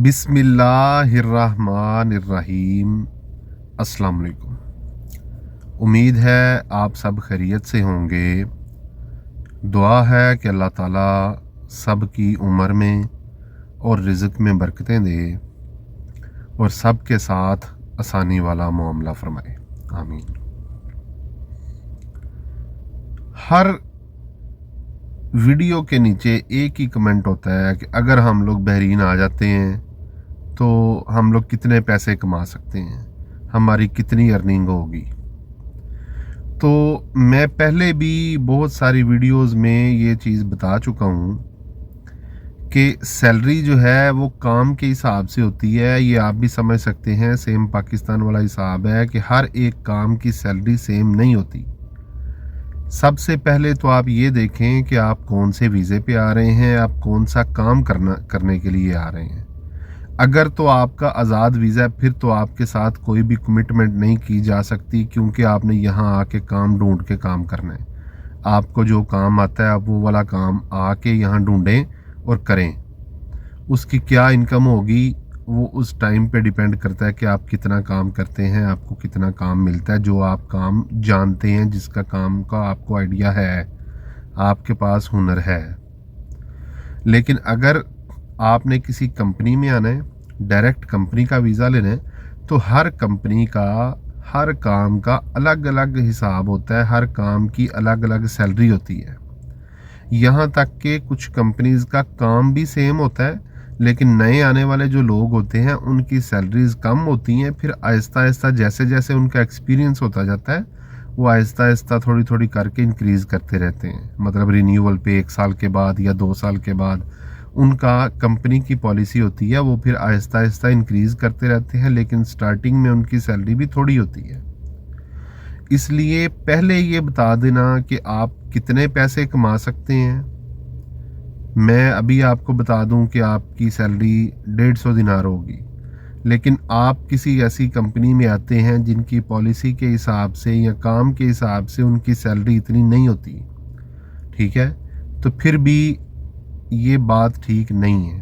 बिस्मिल्लाहिर्रहमानिर्रहीम। अस्सलाम वालेकुम। उम्मीद है आप सब खैरियत से होंगे। दुआ है कि अल्लाह ताला सब की उम्र में और रिज़्क़ में बरकतें दे और सब के साथ आसानी वाला मामला फरमाए, आमीन। हर वीडियो के नीचे एक ही कमेंट होता है कि अगर हम लोग बहरीन आ जाते हैं तो हम लोग कितने पैसे कमा सकते हैं, हमारी कितनी अर्निंग होगी। तो मैं पहले भी बहुत सारी वीडियोस में ये चीज़ बता चुका हूँ कि सैलरी जो है वो काम के हिसाब से होती है। ये आप भी समझ सकते हैं, सेम पाकिस्तान वाला हिसाब है कि हर एक काम की सैलरी सेम नहीं होती। सबसे पहले तो आप ये देखें कि आप कौन से वीज़े पे आ रहे हैं, आप कौन सा काम करने के लिए आ रहे हैं। अगर तो आपका आज़ाद वीज़ा है फिर तो आपके साथ कोई भी कमिटमेंट नहीं की जा सकती, क्योंकि आपने यहाँ आके काम ढूंढ के काम करना है। आपको जो काम आता है आप वो वाला काम आके यहाँ ढूंढें और करें। उसकी क्या इनकम होगी वो उस टाइम पे डिपेंड करता है कि आप कितना काम करते हैं, आपको कितना काम मिलता है, जो आप काम जानते हैं, जिसका काम का आपको आइडिया है, आपके पास हुनर है। लेकिन अगर आपने किसी कंपनी में आना है, डायरेक्ट कंपनी का वीज़ा लेना है, तो हर कंपनी का हर काम का अलग अलग हिसाब होता है, हर काम की अलग अलग सैलरी होती है। यहाँ तक कि कुछ कंपनीज का काम भी सेम होता है, लेकिन नए आने वाले जो लोग होते हैं उनकी सैलरीज कम होती हैं। फिर आहिस्ता आहिस्ता जैसे जैसे उनका एक्सपीरियंस होता जाता है वो आहिस्ता आहिस्ता थोड़ी थोड़ी करके इंक्रीज़ करते रहते हैं। मतलब रिन्यूअल पे 1 साल के बाद या 2 साल के बाद उनका कंपनी की पॉलिसी होती है, वो फिर आहिस्ता आहिस्ता इंक्रीज़ करते रहते हैं, लेकिन स्टार्टिंग में उनकी सैलरी भी थोड़ी होती है। इसलिए पहले ये बता देना कि आप कितने पैसे कमा सकते हैं। मैं अभी आपको बता दूं कि आपकी सैलरी 150 दिनार होगी, लेकिन आप किसी ऐसी कंपनी में आते हैं जिनकी पॉलिसी के हिसाब से या काम के हिसाब से उनकी सैलरी इतनी नहीं होती, ठीक है, तो फिर भी ये बात ठीक नहीं है,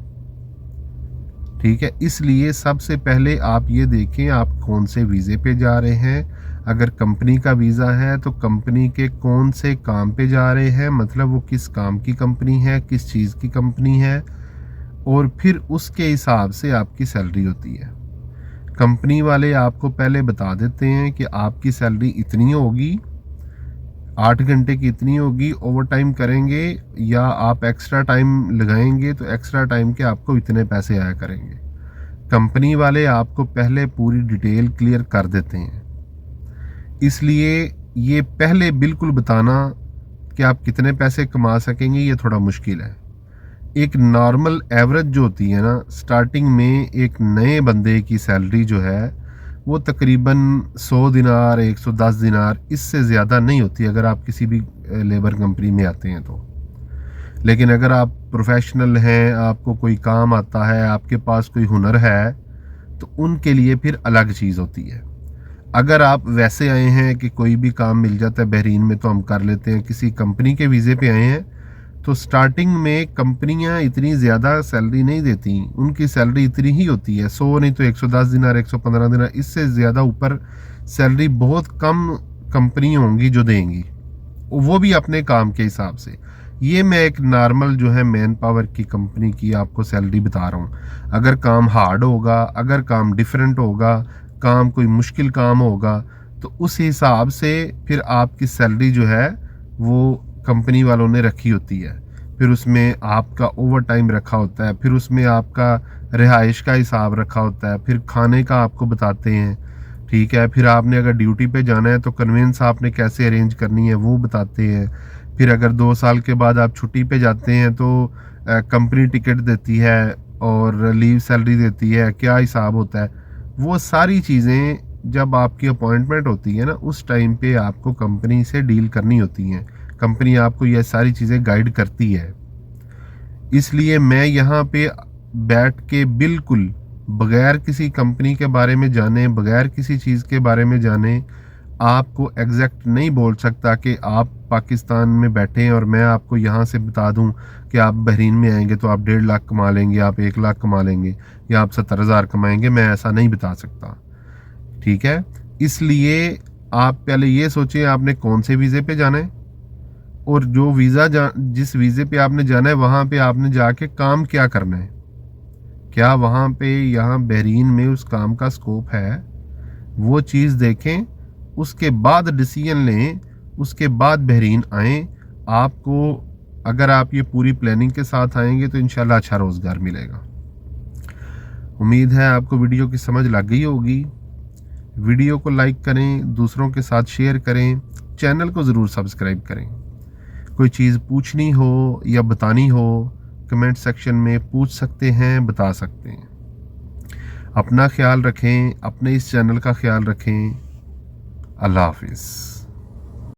ठीक है। इसलिए सबसे पहले आप ये देखें आप कौन से वीज़े पे जा रहे हैं। अगर कंपनी का वीज़ा है तो कंपनी के कौन से काम पे जा रहे हैं, मतलब वो किस काम की कंपनी है, किस चीज़ की कंपनी है, और फिर उसके हिसाब से आपकी सैलरी होती है। कंपनी वाले आपको पहले बता देते हैं कि आपकी सैलरी इतनी होगी, 8 घंटे की इतनी होगी, ओवर टाइम करेंगे या आप एक्स्ट्रा टाइम लगाएंगे तो एक्स्ट्रा टाइम के आपको इतने पैसे आया करेंगे। कंपनी वाले आपको पहले पूरी डिटेल क्लियर कर देते हैं। इसलिए ये पहले बिल्कुल बताना कि आप कितने पैसे कमा सकेंगे ये थोड़ा मुश्किल है। एक नॉर्मल एवरेज जो होती है ना, स्टार्टिंग में एक नए बंदे की सैलरी जो है वो तकरीबन 100 दिनार 110 दिनार, इससे ज़्यादा नहीं होती अगर आप किसी भी लेबर कंपनी में आते हैं तो। लेकिन अगर आप प्रोफेशनल हैं, आपको कोई काम आता है, आपके पास कोई हुनर है, तो उनके लिए फिर अलग चीज़ होती है। अगर आप वैसे आए हैं कि कोई भी काम मिल जाता है बहरीन में तो हम कर लेते हैं, किसी कंपनी के वीज़े पे आए हैं, तो स्टार्टिंग में कंपनियां इतनी ज़्यादा सैलरी नहीं देती, उनकी सैलरी इतनी ही होती है, 100 नहीं तो 110 दिनार 115 दिनार, इससे ज़्यादा ऊपर सैलरी बहुत कम कंपनियां होंगी जो देंगी, वो भी अपने काम के हिसाब से। ये मैं एक नॉर्मल जो है मैन पावर की कंपनी की आपको सैलरी बता रहा हूँ। अगर काम हार्ड होगा, अगर काम डिफरेंट होगा, काम कोई मुश्किल काम होगा, तो उस हिसाब से फिर आपकी सैलरी जो है वो कंपनी वालों ने रखी होती है। फिर उसमें आपका ओवर टाइम रखा होता है, फिर उसमें आपका रिहाइश का हिसाब रखा होता है, फिर खाने का आपको बताते हैं, ठीक है। फिर आपने अगर ड्यूटी पे जाना है तो कन्वेंस आपने कैसे अरेंज करनी है वो बताते हैं। फिर अगर 2 साल के बाद आप छुट्टी पे जाते हैं तो कंपनी टिकट देती है और लीव सैलरी देती है, क्या हिसाब होता है, वो सारी चीज़ें जब आपकी अपॉइंटमेंट होती है ना उस टाइम पे आपको कंपनी से डील करनी होती हैं। कंपनी आपको ये सारी चीज़ें गाइड करती है। इसलिए मैं यहाँ पे बैठ के बिल्कुल बगैर किसी कंपनी के बारे में जाने, बगैर किसी चीज़ के बारे में जाने, आपको एग्जैक्ट नहीं बोल सकता कि आप पाकिस्तान में बैठे हैं और मैं आपको यहाँ से बता दूँ कि आप बहरीन में आएंगे तो आप 1.5 लाख कमा लेंगे, आप 1 लाख कमा लेंगे या आप 70,000 कमाएंगे। मैं ऐसा नहीं बता सकता, ठीक है। इसलिए आप पहले ये सोचें आपने कौन से वीज़े पे जाना है और जो जिस वीज़े पे आपने जाना है वहाँ पे आपने जाके काम क्या करना है, क्या वहाँ पे यहाँ बहरीन में उस काम का स्कोप है, वो चीज़ देखें, उसके बाद डिसीजन लें, उसके बाद बहरीन आएँ। आपको अगर आप ये पूरी प्लानिंग के साथ आएंगे तो इंशाल्लाह अच्छा रोज़गार मिलेगा। उम्मीद है आपको वीडियो की समझ लग गई होगी। वीडियो को लाइक करें, दूसरों के साथ शेयर करें, चैनल को ज़रूर सब्सक्राइब करें। कोई चीज़ पूछनी हो या बतानी हो कमेंट सेक्शन में पूछ सकते हैं, बता सकते हैं। अपना ख्याल रखें, अपने इस चैनल का ख्याल रखें। अल्लाह हाफिज़।